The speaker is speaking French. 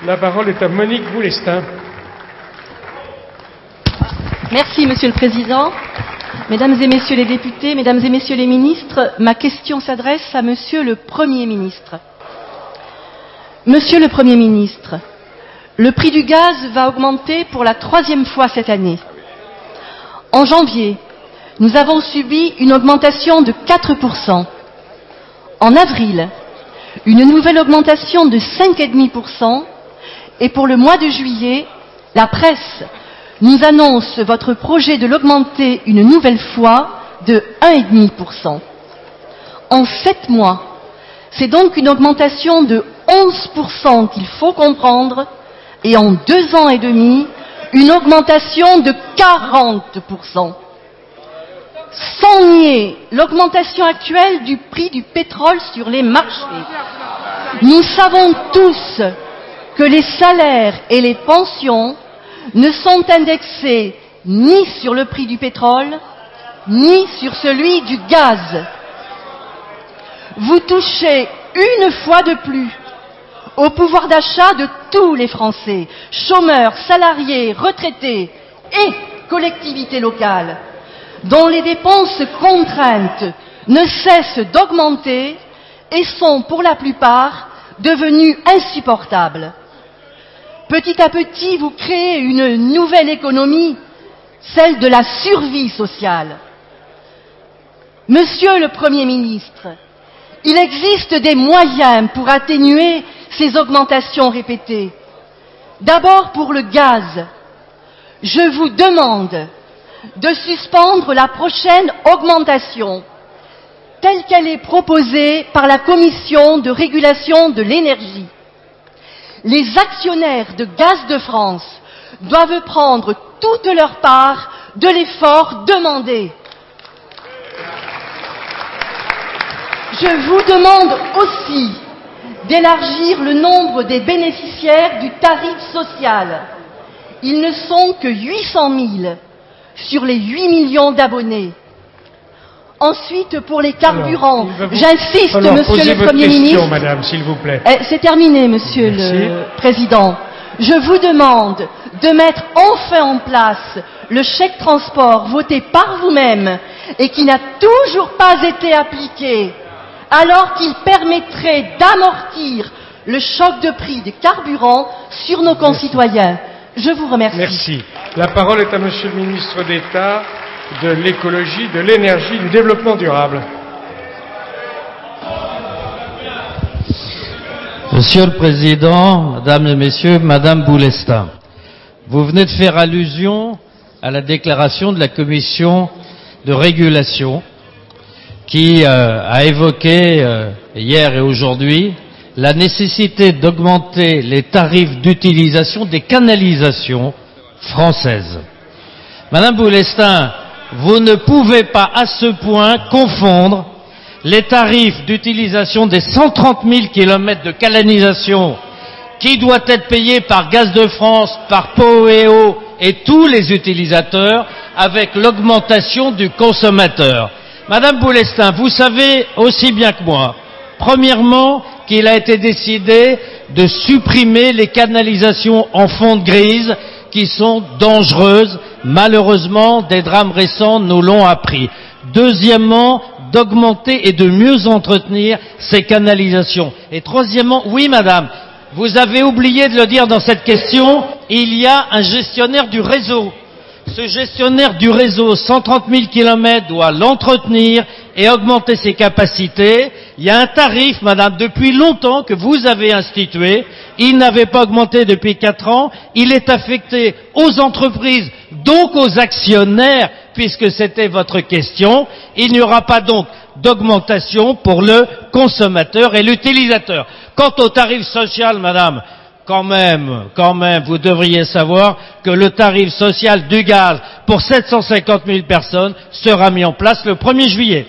La parole est à Monique Boulestin. Merci, Monsieur le Président. Mesdames et Messieurs les députés, Mesdames et Messieurs les ministres, ma question s'adresse à Monsieur le Premier ministre. Monsieur le Premier ministre, le prix du gaz va augmenter pour la 3e fois cette année. En janvier, nous avons subi une augmentation de 4%. En avril, une nouvelle augmentation de 5,5%. Et pour le mois de juillet, la presse nous annonce votre projet de l'augmenter une nouvelle fois de 1,5%. En 7 mois, c'est donc une augmentation de 11% qu'il faut comprendre, et en 2 ans et demi, une augmentation de 40%. Sans nier l'augmentation actuelle du prix du pétrole sur les marchés, nous savons tous que les salaires et les pensions ne sont indexés ni sur le prix du pétrole, ni sur celui du gaz. Vous touchez une fois de plus au pouvoir d'achat de tous les Français, chômeurs, salariés, retraités et collectivités locales, dont les dépenses contraintes ne cessent d'augmenter et sont pour la plupart devenues insupportables. Petit à petit, vous créez une nouvelle économie, celle de la survie sociale. Monsieur le Premier ministre, il existe des moyens pour atténuer ces augmentations répétées. D'abord pour le gaz. Je vous demande de suspendre la prochaine augmentation, telle qu'elle est proposée par la Commission de régulation de l'énergie. Les actionnaires de Gaz de France doivent prendre toute leur part de l'effort demandé. Je vous demande aussi d'élargir le nombre des bénéficiaires du tarif social. Ils ne sont que 800 000 sur les 8 millions d'abonnés. Ensuite, pour les carburants, j'insiste, Monsieur le Premier ministre. Madame, s'il vous plaît. C'est terminé, Monsieur le Président. Je vous demande de mettre enfin en place le chèque transport voté par vous-même et qui n'a toujours pas été appliqué, alors qu'il permettrait d'amortir le choc de prix des carburants sur nos concitoyens. Je vous remercie. Merci. La parole est à Monsieur le ministre d'État de l'écologie, de l'énergie, du développement durable. Monsieur le Président, Mesdames et Messieurs, Madame Boulestin, vous venez de faire allusion à la déclaration de la Commission de régulation qui a évoqué hier et aujourd'hui la nécessité d'augmenter les tarifs d'utilisation des canalisations françaises. Madame Boulestin, vous ne pouvez pas à ce point confondre les tarifs d'utilisation des 130 000 kilomètres de canalisation qui doit être payé par Gaz de France, par Poweo et tous les utilisateurs avec l'augmentation du consommateur. Madame Boulestin, vous savez aussi bien que moi, premièrement, qu'il a été décidé de supprimer les canalisations en fonte grise qui sont dangereuses. Malheureusement, des drames récents nous l'ont appris. Deuxièmement, d'augmenter et de mieux entretenir ces canalisations. Et troisièmement, oui madame, vous avez oublié de le dire dans cette question, il y a un gestionnaire du réseau. Ce gestionnaire du réseau, 130 000 kilomètres, doit l'entretenir et augmenter ses capacités. Il y a un tarif, madame, depuis longtemps que vous avez institué. Il n'avait pas augmenté depuis 4 ans. Il est affecté aux entreprises, donc aux actionnaires, puisque c'était votre question. Il n'y aura pas donc d'augmentation pour le consommateur et l'utilisateur. Quant au tarif social, madame, quand même, vous devriez savoir que le tarif social du gaz pour 750 000 personnes sera mis en place le 1er juillet.